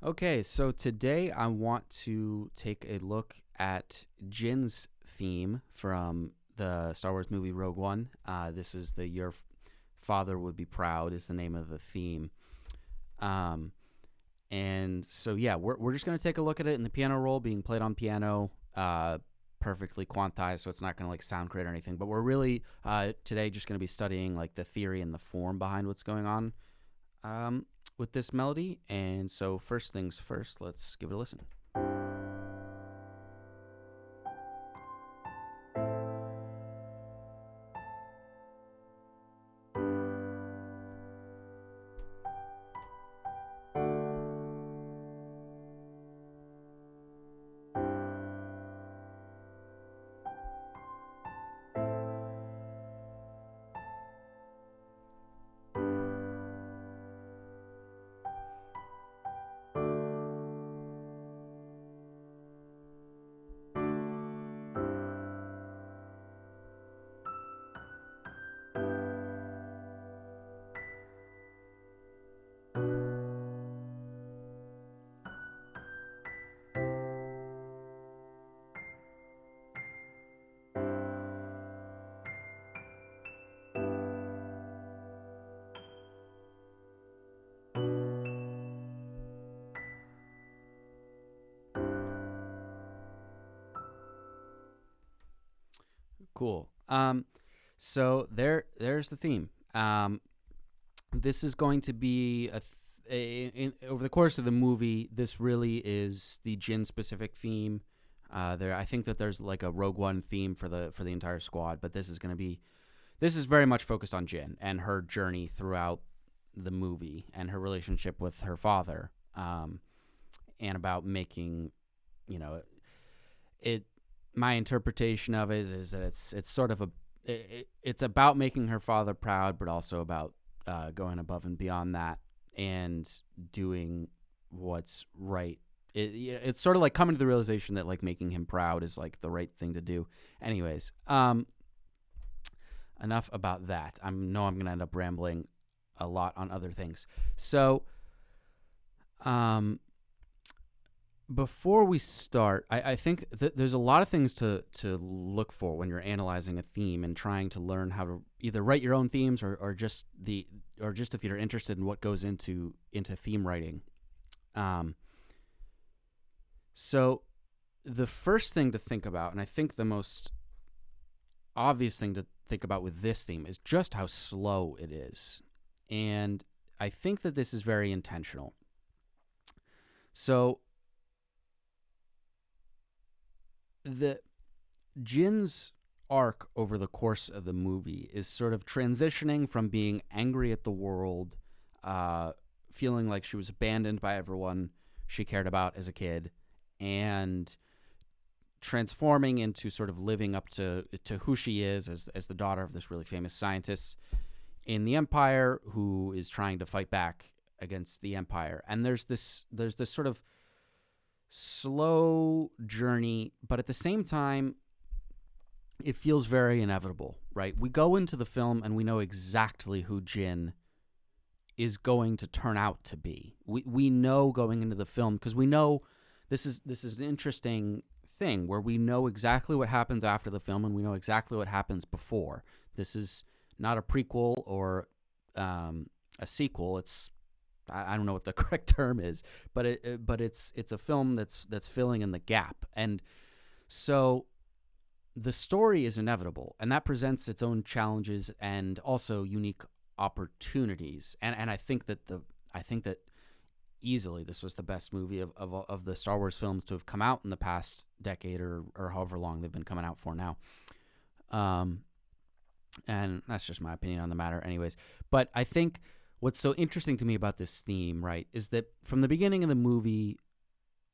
Okay, so today I want to take a look at Jyn's theme from the Star Wars movie Rogue One. This is the Your Father Would Be Proud is the name of the theme. Um, and so, yeah, we're just going to take a look at it in the piano roll being played on piano, perfectly quantized, so it's not going to like sound great or anything. But we're really today just going to be studying like the theory and the form behind what's going on with this melody. And so, first things first, let's give it a listen. Cool. So there's the theme. This is going to be over the course of the movie. This really is the Jyn specific theme. I think that there's like a Rogue One theme for the entire squad, but this is very much focused on Jyn and her journey throughout the movie and her relationship with her father, and about making, you know, it. My interpretation of it is that it's sort of it's about making her father proud, but also about going above and beyond that and doing what's right. It's sort of like coming to the realization that like making him proud is like the right thing to do. Anyways, enough about that. I'm gonna end up rambling a lot on other things. So, before we start, I think there's a lot of things to look for when you're analyzing a theme and trying to learn how to either write your own themes or just if you're interested in what goes into theme writing. So the first thing to think about, and I think the most obvious thing to think about with this theme, is just how slow it is. And I think that this is very intentional. So the Jyn's arc over the course of the movie is sort of transitioning from being angry at the world, feeling like she was abandoned by everyone she cared about as a kid, and transforming into sort of living up to who she is as the daughter of this really famous scientist in the Empire who is trying to fight back against the Empire. And there's this sort of slow journey, but at the same time, it feels very inevitable, right? We go into the film and we know exactly who Jyn is going to turn out to be. We know going into the film, because we know this is an interesting thing where we know exactly what happens after the film and we know exactly what happens before. This is not a prequel or a sequel. I don't know what the correct term is, but it's a film that's filling in the gap. And so the story is inevitable, and that presents its own challenges and also unique opportunities. And I think that easily this was the best movie of the Star Wars films to have come out in the past decade or however long they've been coming out for now. And that's just my opinion on the matter anyways. But I think what's so interesting to me about this theme, right, is that from the beginning of the movie,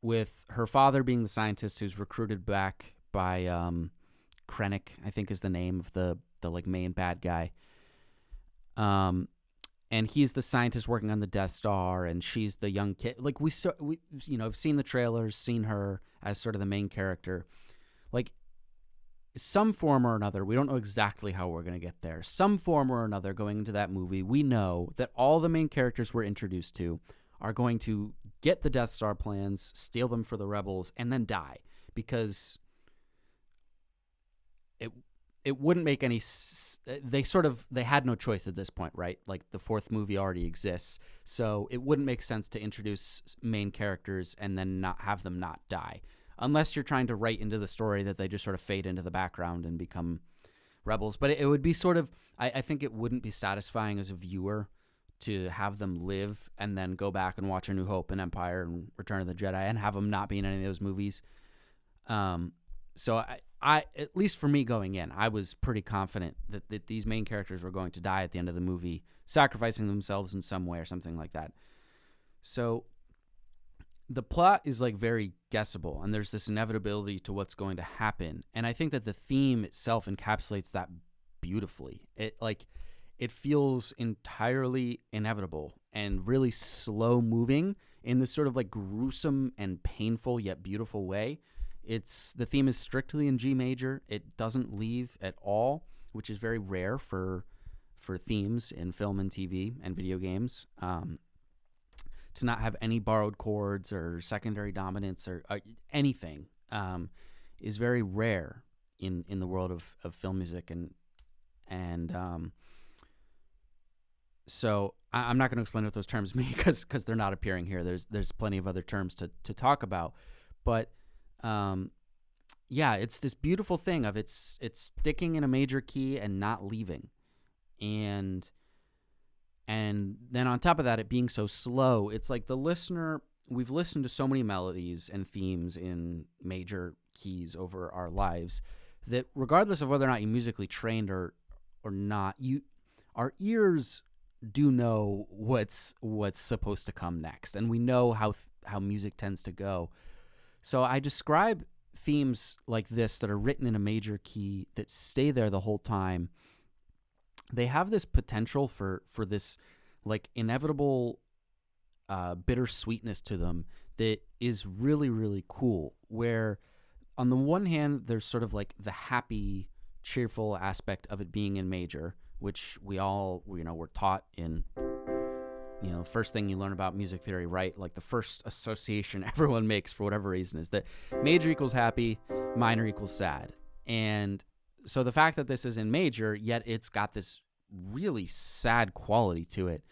with her father being the scientist who's recruited back by Krennic, I think is the name of the like main bad guy. And he's the scientist working on the Death Star, and she's the young kid. Like we have seen the trailers, seen her as sort of the main character. Like some form or another, we don't know exactly how we're going to get there. Some form or another going into that movie, we know that all the main characters we're introduced to are going to get the Death Star plans, steal them for the rebels, and then die, because it wouldn't make any they had no choice at this point, right? Like, the fourth movie already exists, so it wouldn't make sense to introduce main characters and then not have them not die, unless you're trying to write into the story that they just sort of fade into the background and become rebels. But it would be sort of, I think it wouldn't be satisfying as a viewer to have them live and then go back and watch A New Hope and Empire and Return of the Jedi and have them not be in any of those movies. So I at least for me going in, I was pretty confident that these main characters were going to die at the end of the movie, sacrificing themselves in some way or something like that. So the plot is like very guessable, and there's this inevitability to what's going to happen. And I think that the theme itself encapsulates that beautifully. It feels entirely inevitable and really slow moving in this sort of like gruesome and painful yet beautiful way. The theme is strictly in G major. It doesn't leave at all, which is very rare for themes in film and TV and video games. To not have any borrowed chords or secondary dominance or anything is very rare in the world of film music, and so I'm not going to explain what those terms mean because they're not appearing here. There's plenty of other terms to talk about, but it's this beautiful thing of it's sticking in a major key and not leaving, and then on top of that, it being so slow. It's like the listener, we've listened to so many melodies and themes in major keys over our lives that regardless of whether or not you're musically trained or not, our ears do know what's supposed to come next, and we know how music tends to go. So I describe themes like this that are written in a major key that stay there the whole time. They have this potential for this like inevitable bittersweetness to them that is really, really cool, where on the one hand there's sort of like the happy, cheerful aspect of it being in major, which we all we're taught in first thing you learn about music theory, right? Like the first association everyone makes for whatever reason is that major equals happy, minor equals sad. And so the fact that this is in major, yet it's got this really sad quality to it,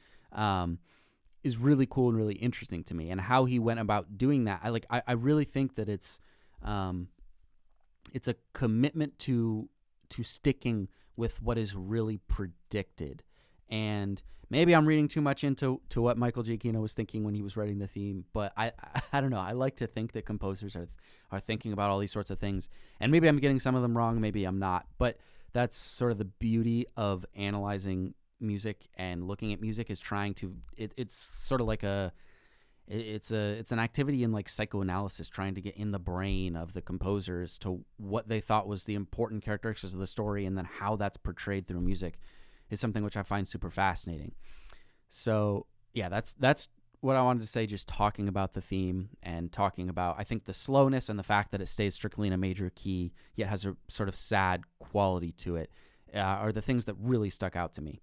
is really cool and really interesting to me. And how he went about doing that, I really think that it's a commitment to sticking with what is really predicted. And maybe I'm reading too much into what Michael Giacchino was thinking when he was writing the theme, but I don't know. I like to think that composers are thinking about all these sorts of things, and maybe I'm getting some of them wrong, maybe I'm not, but that's sort of the beauty of analyzing music and looking at music, is trying to it's sort of like it's an activity in like psychoanalysis, trying to get in the brain of the composers to what they thought was the important characteristics of the story, and then how that's portrayed through music is something which I find super fascinating. So yeah, that's what I wanted to say, just talking about the theme and talking about, I think, the slowness and the fact that it stays strictly in a major key yet has a sort of sad quality to it, are the things that really stuck out to me.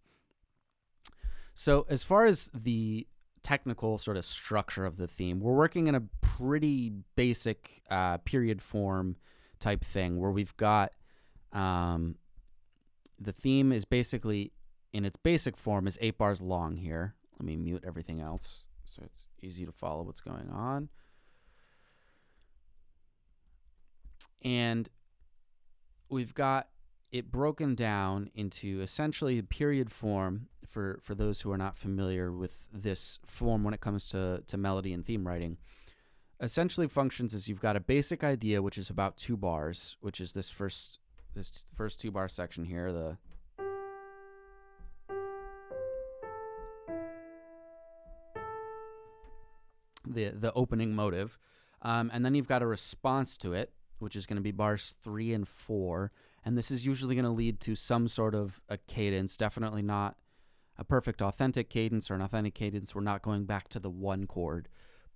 So as far as the technical sort of structure of the theme, we're working in a pretty basic period form type thing, where we've got the theme is basically, in its basic form, is 8 bars long here. Let me mute everything else so it's easy to follow what's going on. And we've got it broken down into essentially a period form for those who are not familiar with this form when it comes to melody and theme writing. Essentially functions as, you've got a basic idea, which is about 2 bars, which is this first 2 bar section here, the opening motive, and then you've got a response to it, which is going to be bars 3 and 4, and this is usually going to lead to some sort of a cadence, definitely not a perfect authentic cadence or an authentic cadence. We're not going back to the 1 chord,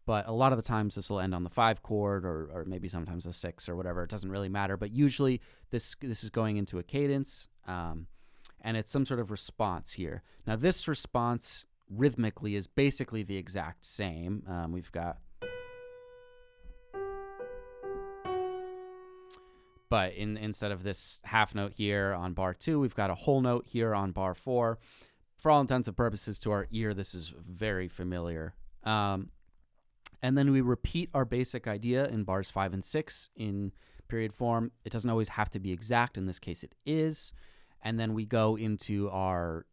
but a lot of the times this will end on the 5 chord, or maybe sometimes the 6 or whatever. It doesn't really matter, but usually this is going into a cadence, and it's some sort of response here. Now this response rhythmically is basically the exact same. We've got, but instead of this half note here on bar 2, we've got a whole note here on bar 4. For all intents and purposes, to our ear, this is very familiar. And then we repeat our basic idea in bars 5 and 6 in period form. It doesn't always have to be exact. In this case, it is. And then we go into our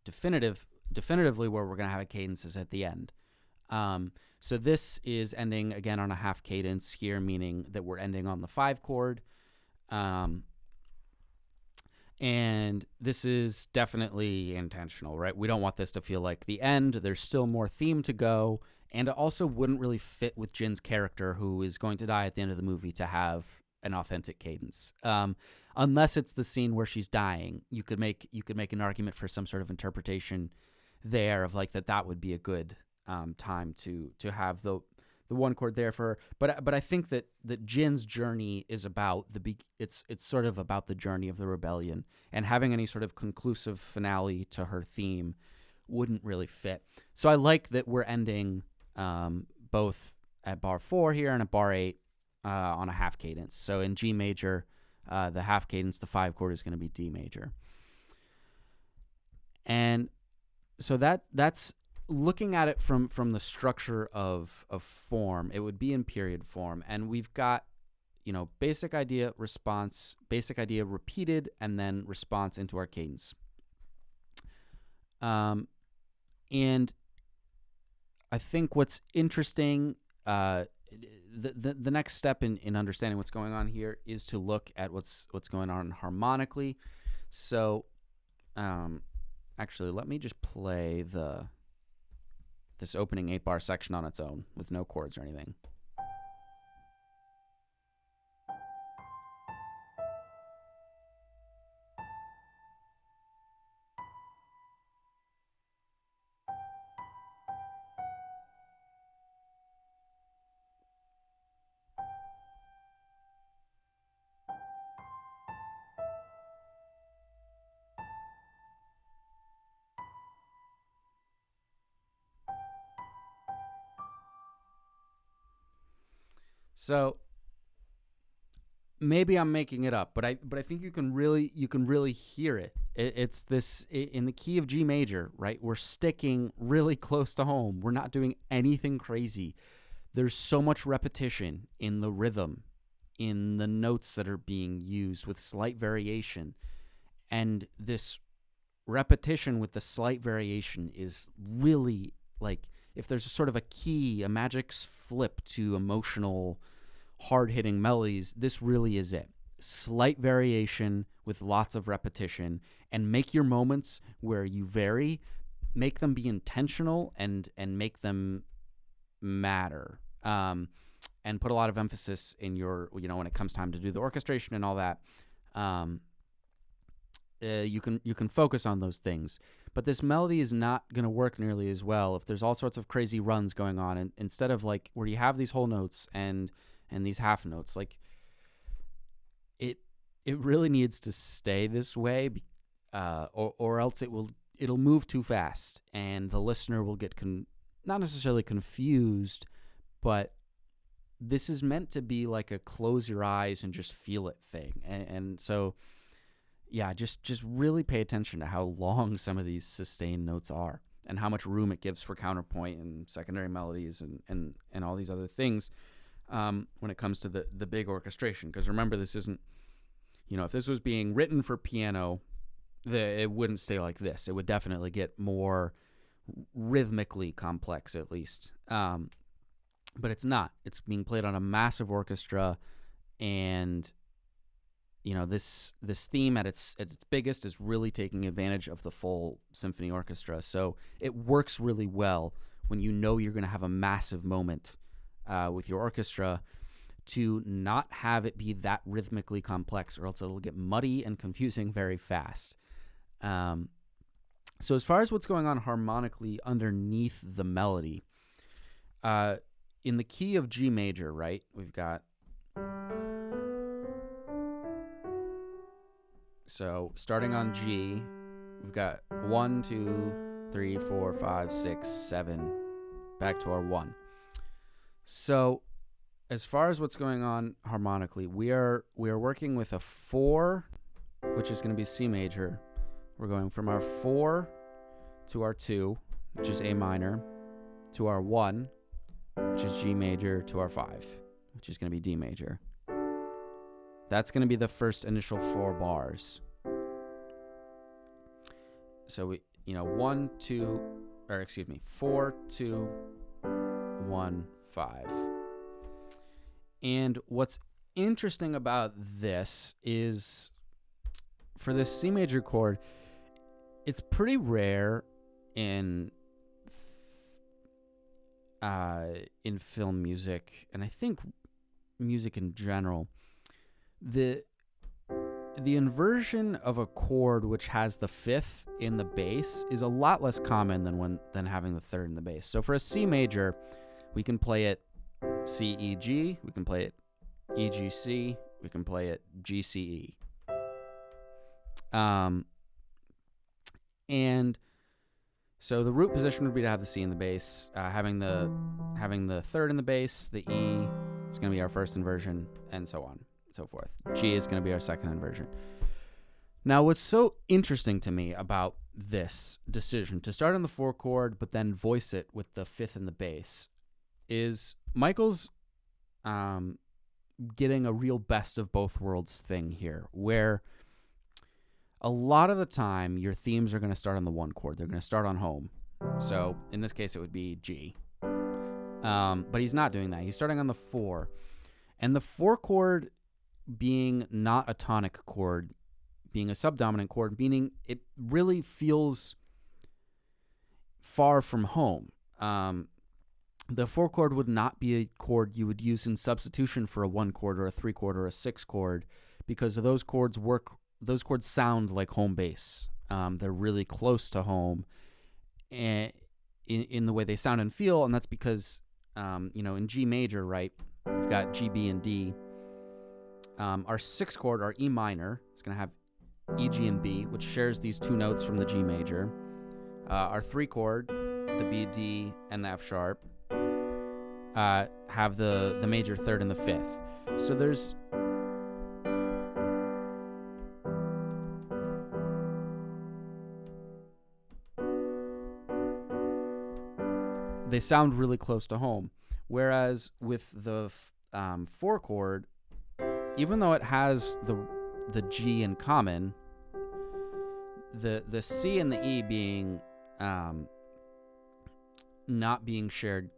definitively where we're going to have a cadences at the end. So this is ending again on a half cadence here, meaning that we're ending on the 5 chord. And this is definitely intentional, right? We don't want this to feel like the end. There's still more theme to go. And it also wouldn't really fit with Jyn's character, who is going to die at the end of the movie, to have an authentic cadence. Unless it's the scene where she's dying, you could make an argument for some sort of interpretation there of like that would be a good time to have the one chord there for her. But I think that Jyn's journey is about it's sort of about the journey of the rebellion, and having any sort of conclusive finale to her theme wouldn't really fit. So I like that we're ending both at bar 4 here and at bar 8 on a half cadence. So in G major, the half cadence, the 5 chord is going to be D major. And so that's looking at it from the structure of form. It would be in period form, and we've got, basic idea, response, basic idea repeated, and then response into our cadence. And I think what's interesting, the next step in understanding what's going on here is to look at what's going on harmonically. So, actually, let me just play this opening 8-bar section on its own with no chords or anything. So maybe I'm making it up, but I think you can really hear it. It's this in the key of G major, right? We're sticking really close to home. We're not doing anything crazy. There's so much repetition in the rhythm, in the notes that are being used with slight variation. And this repetition with the slight variation is really like, if there's a sort of a key, a magic flip to emotional, hard-hitting melodies, this really is it. Slight variation with lots of repetition, and make your moments where you vary, make them be intentional and make them matter. And put a lot of emphasis in your, when it comes time to do the orchestration and all that. You can focus on those things. But this melody is not going to work nearly as well if there's all sorts of crazy runs going on. And instead of like where you have these whole notes and these half notes, like it really needs to stay this way, or else it'll move too fast, and the listener will get not necessarily confused, but this is meant to be like a close your eyes and just feel it thing. And so, yeah, just really pay attention to how long some of these sustained notes are and how much room it gives for counterpoint and secondary melodies and all these other things when it comes to the big orchestration. Because remember, this isn't, if this was being written for piano, it wouldn't stay like this. It would definitely get more rhythmically complex, at least. But it's not. It's being played on a massive orchestra, and this theme at its biggest is really taking advantage of the full symphony orchestra. So it works really well when you're going to have a massive moment with your orchestra, to not have it be that rhythmically complex, or else it'll get muddy and confusing very fast. So as far as what's going on harmonically underneath the melody, in the key of G major, right, we've got, so starting on G, we've got 1, 2, 3, 4, 5, 6, 7, back to our 1. So as far as what's going on harmonically, we are working with a 4, which is going to be C major. We're going from our 4 to our 2, which is A minor, to our 1, which is G major, to our 5, which is going to be D major. That's going to be the first initial 4 bars. So we, 4, 2, 1, 5. And what's interesting about this is, for this C major chord, it's pretty rare in film music, and I think music in general. The inversion of a chord which has the 5th in the bass is a lot less common than having the 3rd in the bass. So for a C major, we can play it C, E, G, we can play it E, G, C, we can play it G, C, E. And so the root position would be to have the C in the bass, having the 3rd in the bass, the E is going to be our first inversion, and so on and so forth. G is going to be our second inversion. Now, what's so interesting to me about this decision to start on the 4 chord but then voice it with the 5th in the bass is Michael's getting a real best of both worlds thing here, where a lot of the time your themes are going to start on the 1 chord. They're going to start on home. So in this case, it would be G. But he's not doing that. He's starting on the 4. And the 4 chord being not a tonic chord, being a subdominant chord, meaning it really feels far from home. The 4 chord would not be a chord you would use in substitution for a 1 chord or a 3 chord or a 6 chord, because those chords sound like home bass. They're really close to home and in the way they sound and feel, and that's because in G major, right, we've got G, B, and D. Our 6 chord, our E minor, is going to have E, G, and B, which shares these 2 notes from the G major. Our 3 chord, the B, D, and the F sharp, have the major 3rd and the 5th. So they sound really close to home. Whereas with the 4 chord, even though it has the G in common, the C and the E being not being shared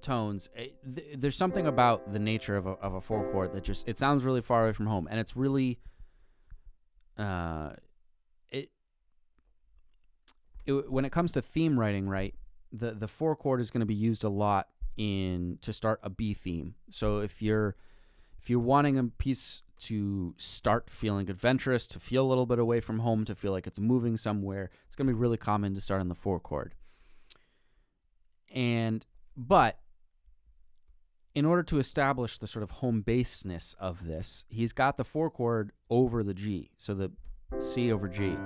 tones, there's something about the nature of a 4 chord that just, it sounds really far away from home, and it's really when it comes to theme writing, right, the 4 chord is going to be used a lot to start a B theme. So if you're wanting a piece to start feeling adventurous, to feel a little bit away from home, to feel like it's moving somewhere, it's going to be really common to start on the 4 chord. But in order to establish the sort of home baseness of this, he's got the 4 chord over the G, so the C over G.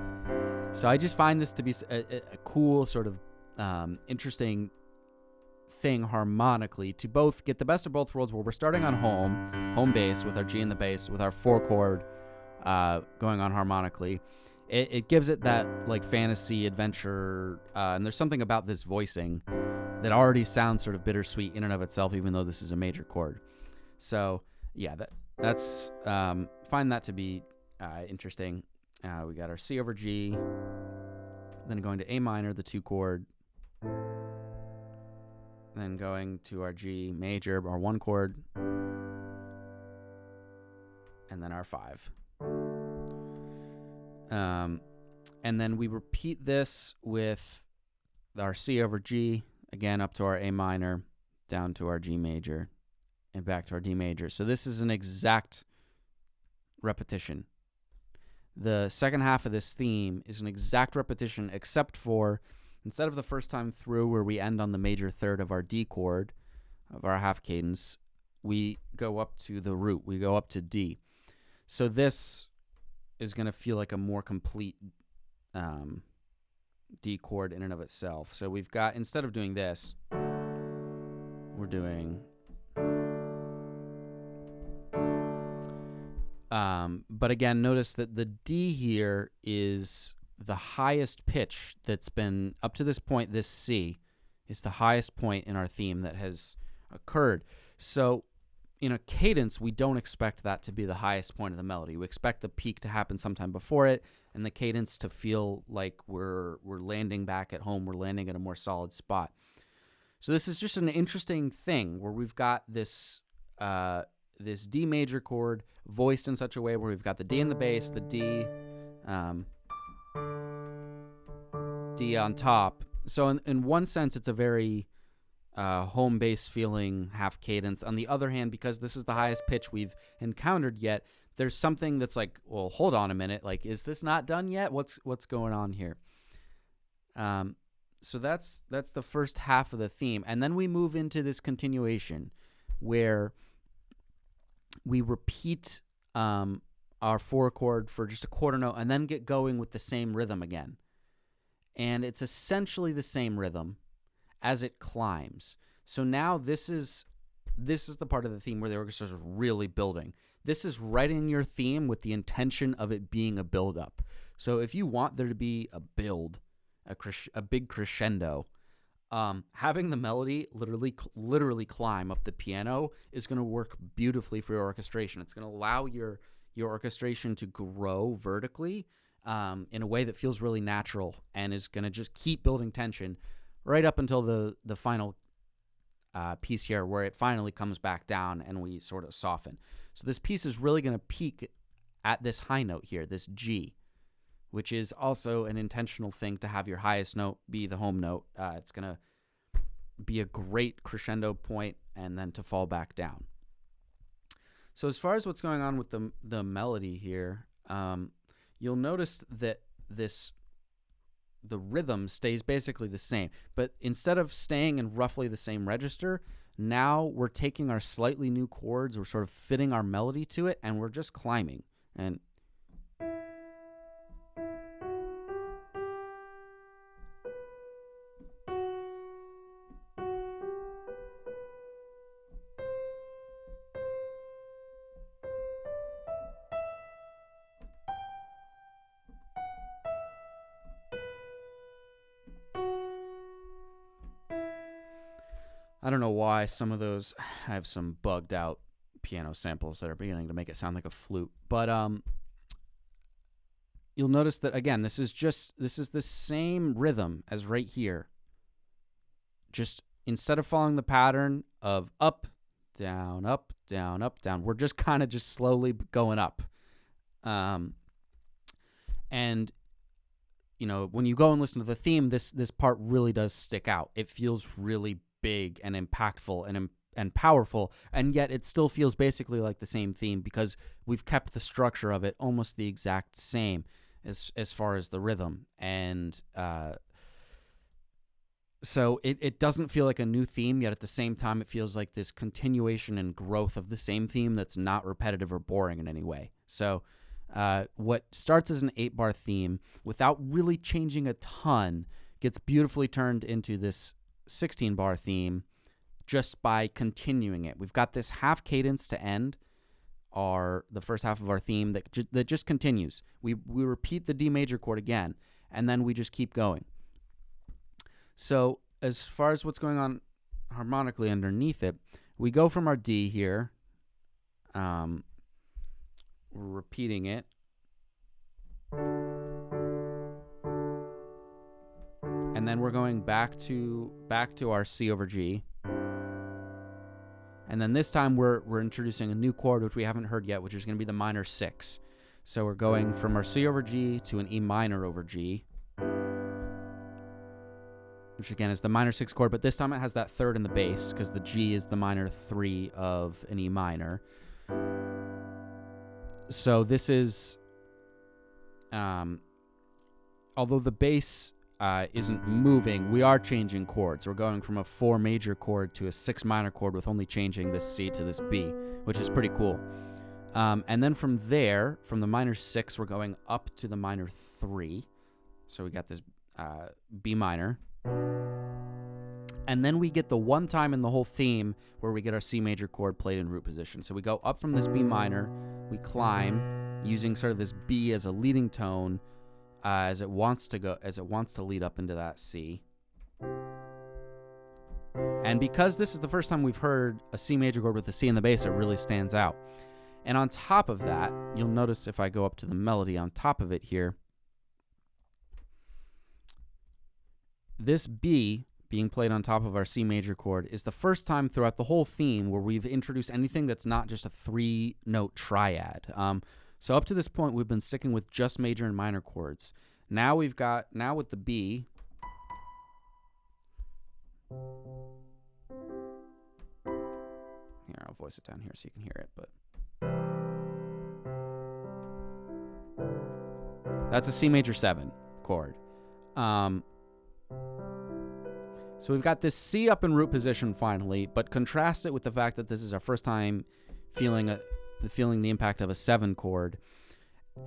So I just find this to be a cool sort of interesting thing harmonically, to both get the best of both worlds, where we're starting on home bass with our G in the bass, with our 4 chord going on harmonically. It gives it that like fantasy adventure, and there's something about this voicing that already sounds sort of bittersweet in and of itself, even though this is a major chord. So yeah, that's find that to be interesting. We got our C over G, then going to A minor, the 2 chord, then going to our G major, our 1 chord, and then our 5. And then we repeat this with our C over G, again up to our A minor, down to our G major, and back to our D major. So this is an exact repetition. The second half of this theme is an exact repetition, except for, instead of the first time through where we end on the major 3rd of our D chord, of our half cadence, we go up to the root. We go up to D. So this is going to feel like a more complete D chord in and of itself. So we've got, instead of doing this, we're doing... but again, notice that the D here is the highest pitch that's been, up to this point, this C is the highest point in our theme that has occurred. So in a cadence, we don't expect that to be the highest point of the melody. We expect the peak to happen sometime before it, and the cadence to feel like we're landing back at home, we're landing at a more solid spot. So this is just an interesting thing where we've got this this D major chord voiced in such a way where we've got the D in the bass, the D on top. So in one sense, it's a very home bass feeling half cadence. On the other hand, because this is the highest pitch we've encountered yet, there's something that's like, well, hold on a minute. Like, is this not done yet? What's going on here? So that's the first half of the theme. And then we move into this continuation where we repeat our 4 chord for just a quarter note and then get going with the same rhythm again. And it's essentially the same rhythm as it climbs. So now this is the part of the theme where the orchestra is really building. This is writing your theme with the intention of it being a build-up. So if you want there to be a build, a big crescendo, having the melody literally climb up the piano is going to work beautifully for your orchestration. It's going to allow your orchestration to grow vertically in a way that feels really natural and is going to just keep building tension right up until the final piece here, where it finally comes back down and we sort of soften. So this piece is really going to peak at this high note here, this G, which is also an intentional thing to have your highest note be the home note. It's going to be a great crescendo point and then to fall back down. So as far as what's going on with the melody here, you'll notice that the rhythm stays basically the same, but instead of staying in roughly the same register, now we're taking our slightly new chords, we're sort of fitting our melody to it, and we're just climbing. And I don't know why some of those have some bugged out piano samples that are beginning to make it sound like a flute. But you'll notice that, again, this is the same rhythm as right here. Just instead of following the pattern of up, down, up, down, up, down, we're just kind of just slowly going up. And, you know, when you go and listen to the theme, this part really does stick out. It feels really big and impactful and powerful, and yet it still feels basically like the same theme because we've kept the structure of it almost the exact same as far as the rhythm. And so it doesn't feel like a new theme, yet at the same time it feels like this continuation and growth of the same theme that's not repetitive or boring in any way. So what starts as an 8-bar theme without really changing a ton gets beautifully turned into this 16-bar theme just by continuing it. We've got this half cadence to end the first half of our theme that just continues. We repeat the D major chord again, and then we just keep going. So as far as what's going on harmonically underneath it, we go from our D here. We're repeating it. And then we're going back to our C over G. And then this time we're introducing a new chord which we haven't heard yet, which is going to be the minor 6. So we're going from our C over G to an E minor over G, which again is the minor 6 chord, but this time it has that third in the bass because the G is the minor 3 of an E minor. So this is, although the bass isn't moving, we are changing chords. We're going from a 4 major chord to a 6 minor chord with only changing this C to this B, which is pretty cool. And then from there, from the minor 6, we're going up to the minor 3. So we got this B minor. And then we get the one time in the whole theme where we get our C major chord played in root position. So we go up from this B minor, we climb using sort of this B as a leading tone as it wants to lead up into that C. And because this is the first time we've heard a C major chord with a C in the bass, it really stands out. And on top of that, you'll notice if I go up to the melody on top of it here, this B being played on top of our C major chord is the first time throughout the whole theme where we've introduced anything that's not just a 3-note triad. So up to this point, we've been sticking with just major and minor chords. Now with the B, here, I'll voice it down here so you can hear it, but that's a C major 7 chord. So we've got this C up in root position finally, but contrast it with the fact that this is our first time feeling the impact of a 7 chord.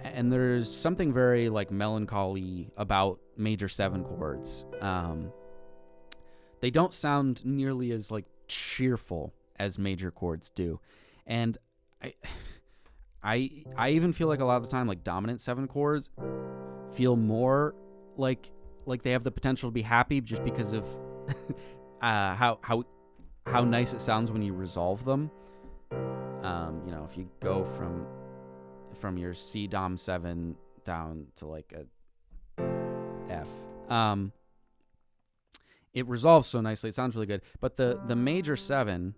And there's something very like melancholy about major 7 chords. They don't sound nearly as like cheerful as major chords do. And I even feel like a lot of the time like dominant 7 chords feel more like they have the potential to be happy just because of how nice it sounds when you resolve them. If you go from your C Dom 7 down to like a F, it resolves so nicely. It sounds really good. But the major 7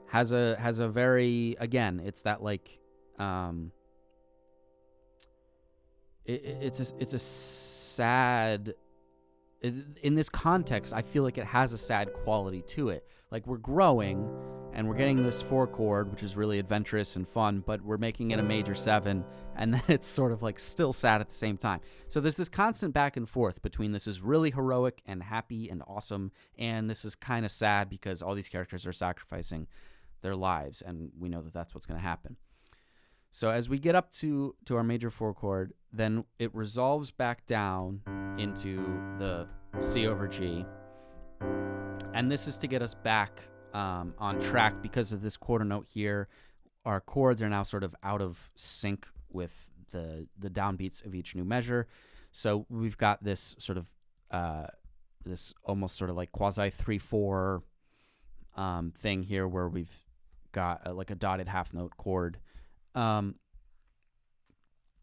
has a very, again, it's that like it's a sad, in this context, I feel like it has a sad quality to it. Like we're growing and we're getting this 4 chord, which is really adventurous and fun, but we're making it a major 7, and then it's sort of like still sad at the same time. So there's this constant back and forth between this is really heroic and happy and awesome, and this is kind of sad because all these characters are sacrificing their lives, and we know that that's what's going to happen. So as we get up to our major 4 chord, then it resolves back down into the C over G. And this is to get us back on track because of this quarter note here. Our chords are now sort of out of sync with the downbeats of each new measure. So we've got this sort of, this almost sort of like quasi 3/4 thing here where we've got like a dotted half note chord.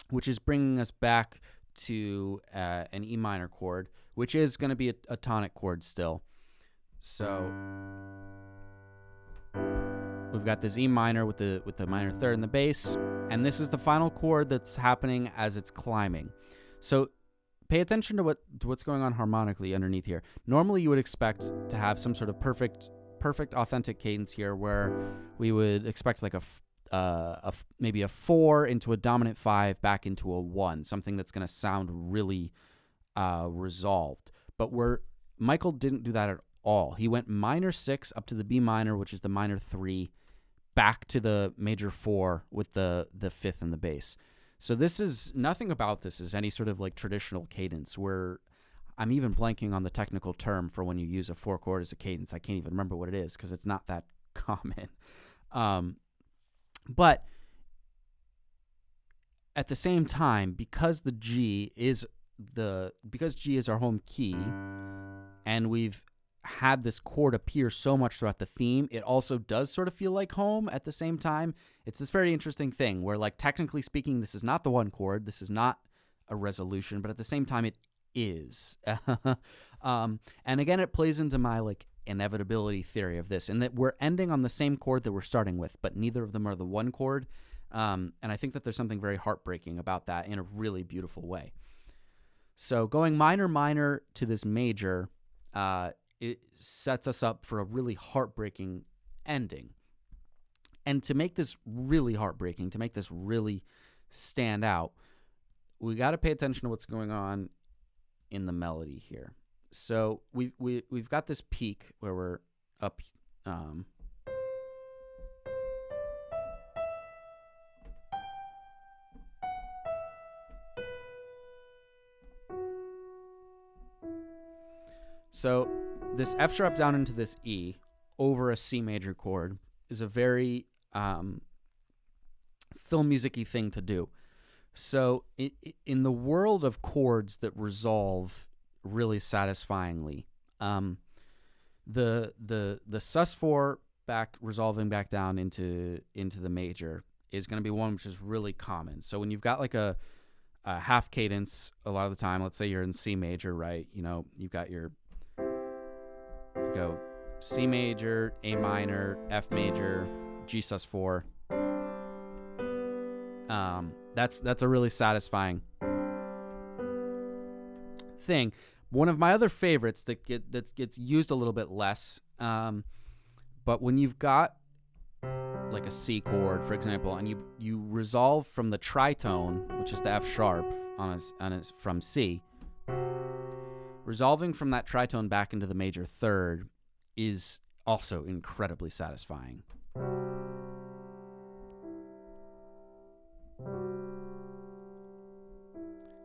Which is bringing us back to an E minor chord, which is going to be a tonic chord still. So we've got this E minor with the minor 3rd in the bass, and this is the final chord that's happening as it's climbing. So pay attention to what's going on harmonically underneath here. Normally you would expect to have some sort of perfect authentic cadence here where we would expect like maybe a 4 into a dominant 5 back into a 1, something that's going to sound really resolved. But Michael didn't do that at all. He went minor 6 up to the B minor, which is the minor 3, back to the major 4 with the 5th in the bass. So this is, nothing about this is any sort of like traditional cadence where I'm even blanking on the technical term for when you use a 4 chord as a cadence. I can't even remember what it is because it's not that common. But at the same time, because G is our home key, and we've had this chord appear so much throughout the theme, it also does sort of feel like home at the same time. It's this very interesting thing where, like, technically speaking, this is not the 1 chord, this is not a resolution, but at the same time, it is. And again, it plays into my like inevitability theory of this, in that we're ending on the same chord that we're starting with, but neither of them are the 1 chord. And I think that there's something very heartbreaking about that in a really beautiful way. So going minor minor to this major, it sets us up for a really heartbreaking ending. And to make this really heartbreaking, to make this really stand out, we got to pay attention to what's going on in the melody here. So we've got this peak where we're up. So this F sharp down into this E over a C major chord is a very film music-y thing to do. So in the world of chords that resolve really satisfyingly, the sus4 resolving back down into the major is going to be one which is really common. So when you've got like a half cadence, a lot of the time, let's say you're in C major, right? You've got you go C major, A minor, F major, G sus4. That's a really satisfying thing. One of my other favorites that gets used a little bit less, but when you've got like a C chord, for example, and you resolve from the tritone, which is the F sharp from C, resolving from that tritone back into the major third is also incredibly satisfying.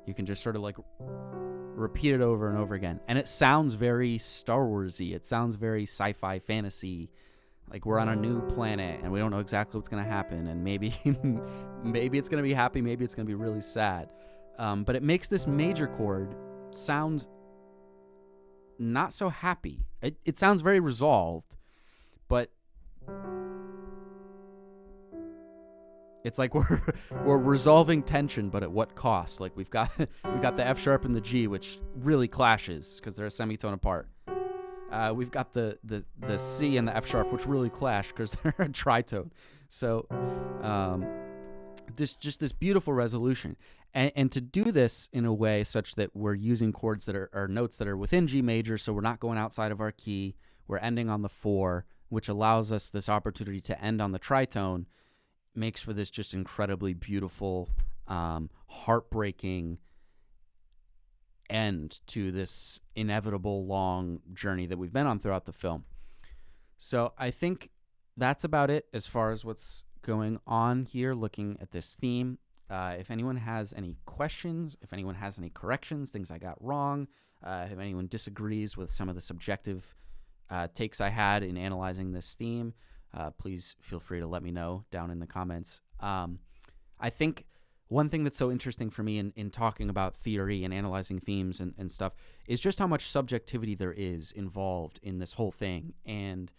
You can just sort of like repeat it over and over again. And it sounds very Star Wars-y. It sounds very sci-fi fantasy. Like we're on a new planet and we don't know exactly what's going to happen. And maybe it's going to be happy. Maybe it's going to be really sad. But it makes this major chord sound not so happy. It sounds very resolved, but it's like we're resolving tension, but at what cost? Like we've got the F sharp and the G, which really clashes because they're a semitone apart. We've got the C and the F sharp, which really clash because they're a tritone. So this beautiful resolution, and to do this in a way such that we're using chords that are notes that are within G major, so we're not going outside of our key. We're ending on the 4, which allows us this opportunity to end on the tritone. Makes for this just incredibly beautiful, heartbreaking end to this inevitable long journey that we've been on throughout the film. So I think that's about it as far as what's going on here, looking at this theme. If anyone has any questions, if anyone has any corrections, things I got wrong, if anyone disagrees with some of the subjective takes I had in analyzing this theme, please feel free to let me know down in the comments. I think one thing that's so interesting for me in talking about theory and analyzing themes and stuff is just how much subjectivity there is involved in this whole thing. And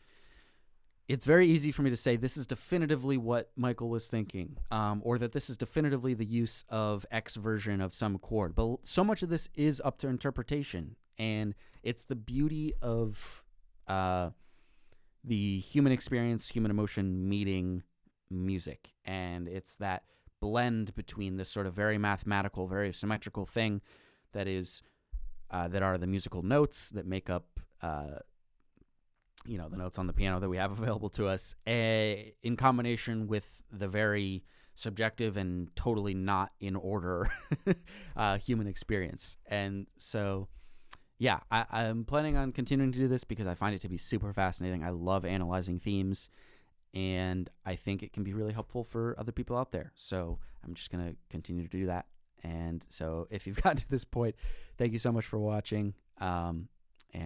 it's very easy for me to say this is definitively what Michael was thinking, or that this is definitively the use of X version of some chord. But so much of this is up to interpretation, and it's the beauty of the human experience, human emotion meeting music. And it's that blend between this sort of very mathematical, very symmetrical thing that is that are the musical notes that make up the notes on the piano that we have available to us, in combination with the very subjective and totally not in order human experience. And so, yeah, I'm planning on continuing to do this because I find it to be super fascinating. I love analyzing themes, and I think it can be really helpful for other people out there. So I'm just going to continue to do that. And so if you've gotten to this point, thank you so much for watching, and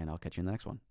I'll catch you in the next one.